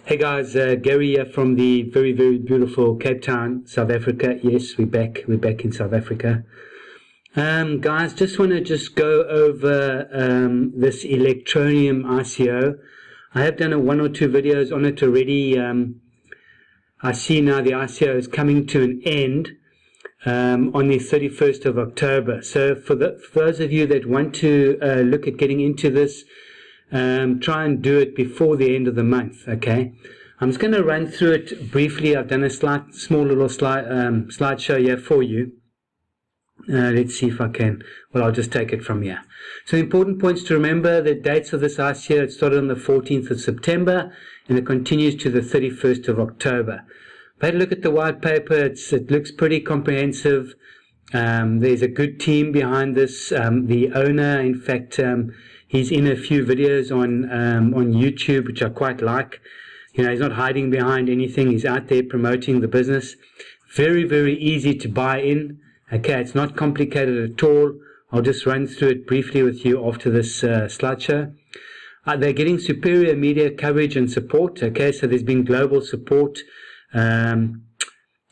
Hey guys, Gary here from the very, very beautiful Cape Town, South Africa. Yes, we're back in South Africa. Guys, just want to go over this Electroneum ICO. I have done one or two videos on it already. I see now the ICO is coming to an end on the 31st of October. So for those of you that want to look at getting into this, try and do it before the end of the month, okay? I'm just going to run through it briefly. I've done a small little slideshow here for you. Let's see if I can. Well, I'll just take it from here. So important points to remember: the dates of this ICO, it started on the 14th of September and it continues to the 31st of October. If I had a look at the white paper, it looks pretty comprehensive. There's a good team behind this. The owner, in fact, he's in a few videos on YouTube, which I quite like. You know, he's not hiding behind anything. He's out there promoting the business. Very, very easy to buy in. Okay, it's not complicated at all. I'll just run through it briefly with you after this slideshow. They're getting superior media coverage and support. Okay, so there's been global support. I'll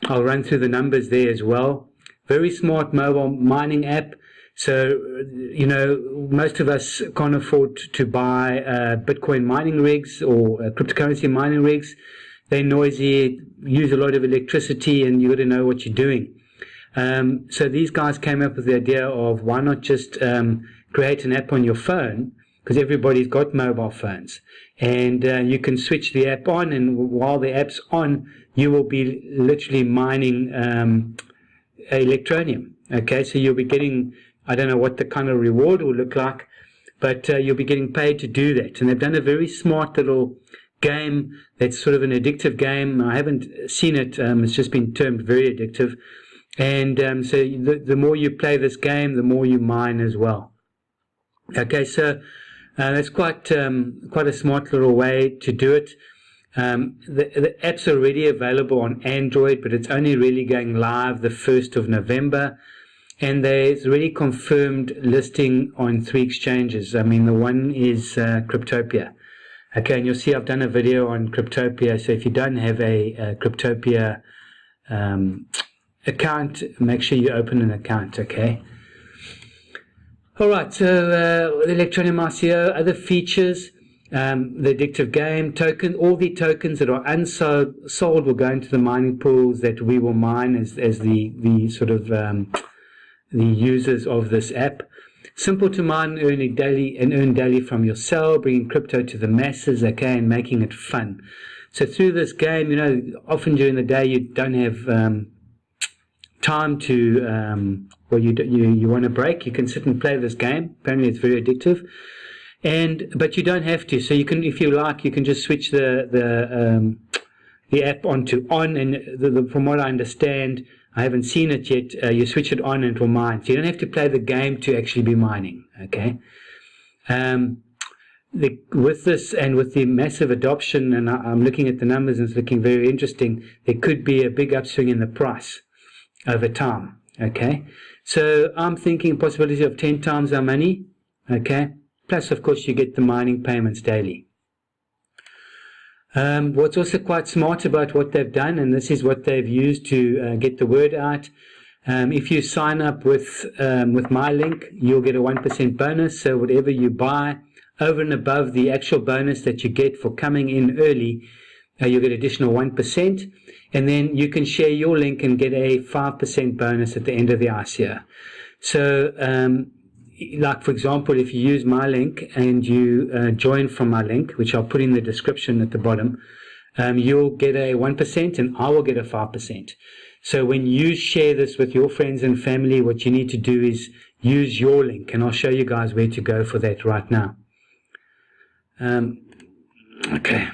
run through the numbers there as well. Very smart mobile mining app. So, you know, most of us can't afford to buy Bitcoin mining rigs or cryptocurrency mining rigs. They're noisy, use a lot of electricity, and you've got to know what you're doing. So these guys came up with the idea of why not just create an app on your phone, because everybody's got mobile phones. And you can switch the app on, and while the app's on, you will be literally mining Electroneum. Okay, so you'll be getting, I don't know what the kind of reward will look like, but you'll be getting paid to do that. And they've done a very smart little game that's sort of an addictive game. I haven't seen it. It's just been termed very addictive. And so the more you play this game, the more you mine as well. Okay, so that's quite a smart little way to do it. The app's already available on Android, but it's only really going live the 1st of November. And there's already confirmed listing on 3 exchanges. I mean, the one is Cryptopia. Okay, and you'll see I've done a video on Cryptopia. So if you don't have a Cryptopia account, make sure you open an account, okay? All right, so the Electroneum ICO, other features, the addictive game token, all the tokens that are unsold will go into the mining pools that we will mine as the sort of the users of this app. Simple to mine, earn daily from your cell, bringing crypto to the masses, okay, and making it fun. So through this game, you know, often during the day you don't have time to, well, you want a break. You can sit and play this game. Apparently, it's very addictive, but you don't have to. So you can, if you like, you can just switch the app onto on, and from what I understand, I haven't seen it yet. You switch it on and it will mine. So you don't have to play the game to actually be mining. Okay. With this and with the massive adoption, and I'm looking at the numbers and it's looking very interesting, there could be a big upswing in the price over time. Okay. So I'm thinking a possibility of 10 times our money. Okay. Plus, of course, you get the mining payments daily. What's also quite smart about what they've done, and this is what they've used to get the word out, if you sign up with my link, you'll get a 1% bonus. So whatever you buy over and above the actual bonus that you get for coming in early, you'll get additional 1%. And then you can share your link and get a 5% bonus at the end of the ICO. So like, for example, if you use my link and you join from my link, which I'll put in the description at the bottom, you'll get a 1% and I will get a 5%. So when you share this with your friends and family, what you need to do is use your link, and I'll show you guys where to go for that right now. Okay.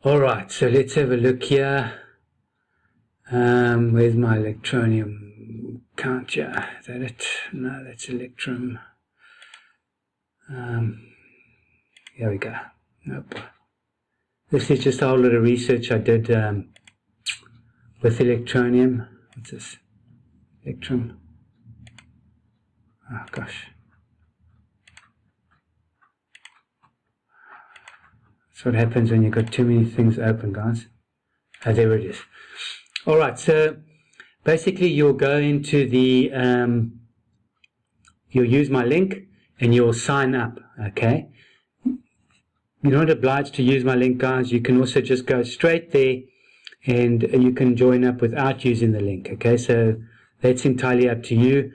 All right, so let's have a look here. Where's my Electroneum? Can't you? Is that it? No, that's Electrum. Here we go. Nope. This is just a whole lot of research I did with Electroneum. What's this? Electrum. Oh gosh. That's what happens when you've got too many things open, guys. Oh, there it is. All right, so basically you'll go into the, you'll use my link and you'll sign up, okay? You're not obliged to use my link, guys. You can also just go straight there and you can join up without using the link, okay? So that's entirely up to you.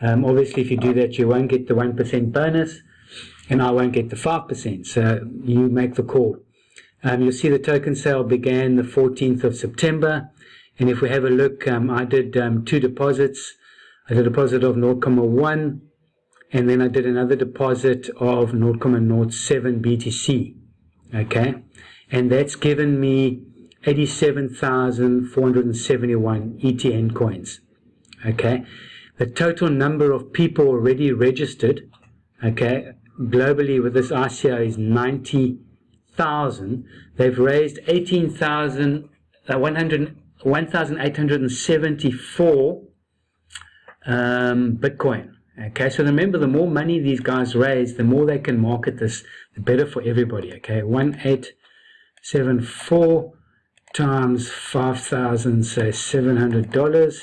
Obviously, if you do that, you won't get the 1% bonus and I won't get the 5%. So you make the call. You'll see the token sale began the 14th of September. And if we have a look, I did 2 deposits. I did a deposit of 0.1 and then I did another deposit of 0.07 BTC, okay? And that's given me 87,471 ETN coins, okay? The total number of people already registered, okay, globally with this ICO is 90,000. They've raised 1,874 Bitcoin. Okay, so remember, the more money these guys raise, the more they can market this, the better for everybody. Okay, 1,874 times 5,000, so $700.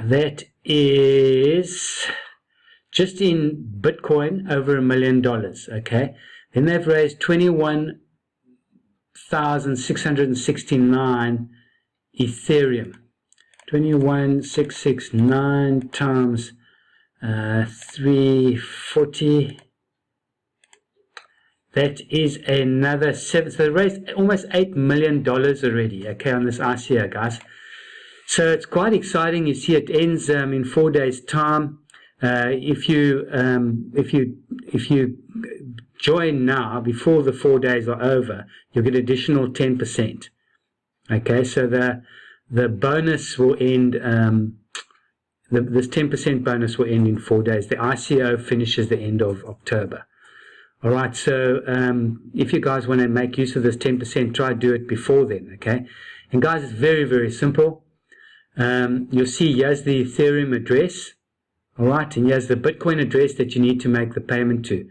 That is just in Bitcoin over $1 million. Okay, then they've raised 21,669 Ethereum. 21,669 times 340. That is another 7. So they raised almost $8 million already, okay, on this ICO, guys. So it's quite exciting. You see, it ends in 4 days' time. If you join now before the 4 days are over, you'll get additional 10%. Okay, so the bonus will end, this 10% bonus will end in 4 days. The ICO finishes the end of October. All right, so if you guys want to make use of this 10%, try to do it before then, okay? And guys, it's very, very simple. You'll see here's the Ethereum address, all right, and here's the Bitcoin address that you need to make the payment to.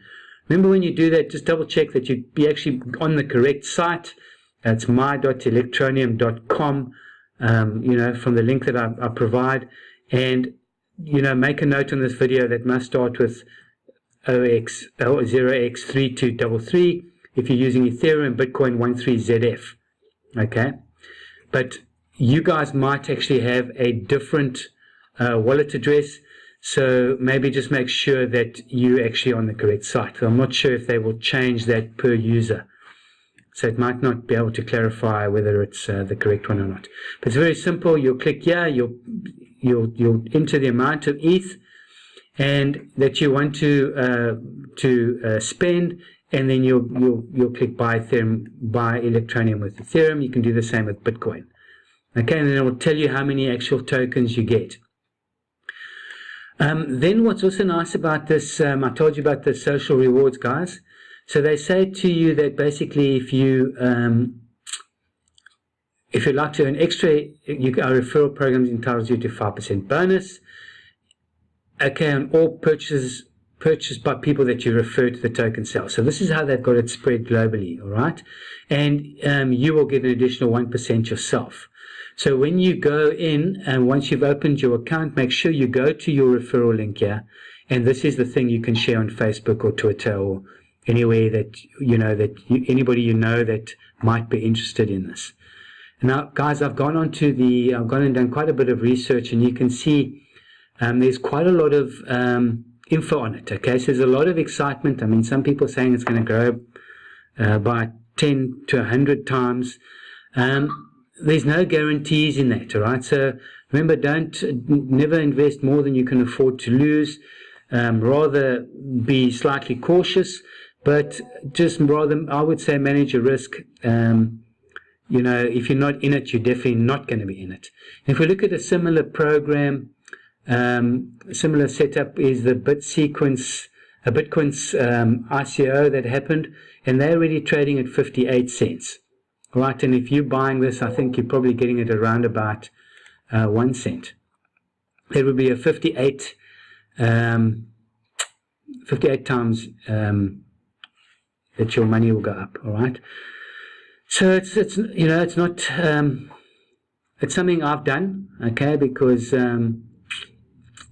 Remember, when you do that, just double check that you be actually on the correct site. That's my.electroneum.com. You know, from the link that I provide, and you know, make a note on this video that must start with 0x3233 if you're using Ethereum, Bitcoin 13ZF, okay? But you guys might actually have a different wallet address, so maybe just make sure that you're actually on the correct site. So I'm not sure if they will change that per user. So it might not be able to clarify whether it's the correct one or not. But it's very simple. You'll click here. You'll enter the amount of ETH and that you want to spend, and then you'll click buy Ethereum, buy Electroneum with Ethereum. You can do the same with Bitcoin. Okay, and then it will tell you how many actual tokens you get. Then what's also nice about this, I told you about the social rewards, guys. So they say to you that basically if you'd like to earn extra, our referral program entitles you to 5% bonus. Okay, on all purchases purchased by people that you refer to the token sale. So this is how they've got it spread globally, all right? And you will get an additional 1% yourself. So when you go in and once you've opened your account, make sure you go to your referral link here. And this is the thing you can share on Facebook or Twitter or anywhere that anybody you know that might be interested in this. Now, guys, I've gone and done quite a bit of research, and you can see there's quite a lot of info on it. Okay, so there's a lot of excitement. I mean, some people are saying it's going to grow by 10 to 100 times. There's no guarantees in that. All right, so remember, never invest more than you can afford to lose. Rather be slightly cautious. But just rather, I would say, manage your risk. You know, if you're not in it, you're definitely not going to be in it. If we look at a similar program, similar setup is the Bitcoin's ICO that happened, and they're already trading at 58 cents. Right, and if you're buying this, I think you're probably getting it around about 1 cent. It would be a 58 times that your money will go up. All right. So it's you know, it's not it's something I've done, okay, because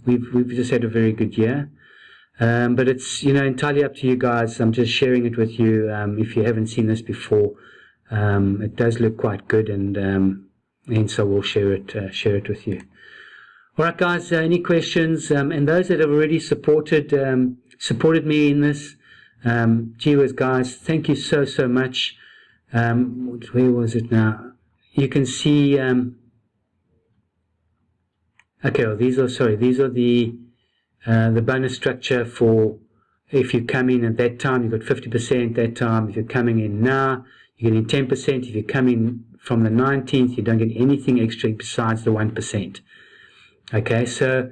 we've just had a very good year. But it's, you know, entirely up to you guys. I'm just sharing it with you. If you haven't seen this before, it does look quite good, and so we'll share it with you. All right, guys. Any questions? And those that have already supported me in this, gee whiz, guys, thank you so much. Where was it now? You can see. Okay, well, these are the bonus structure for if you come in at that time, you've got 50% that time. If you're coming in now, you're getting 10%. If you come in from the 19th, you don't get anything extra besides the 1%. Okay, so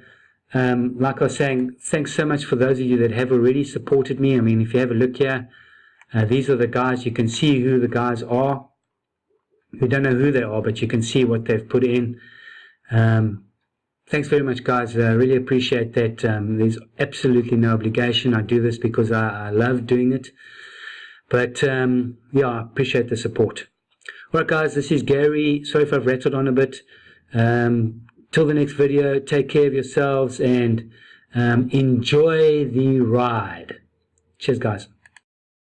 like I was saying, thanks so much for those of you that have already supported me. I mean, if you have a look here, these are the guys. You can see who the guys are. We don't know who they are, but you can see what they've put in. Thanks very much, guys. I really appreciate that. There's absolutely no obligation. I do this because I love doing it. But, yeah, I appreciate the support. All right, guys, this is Gary. Sorry if I've rattled on a bit. Till the next video, take care of yourselves and enjoy the ride. Cheers, guys.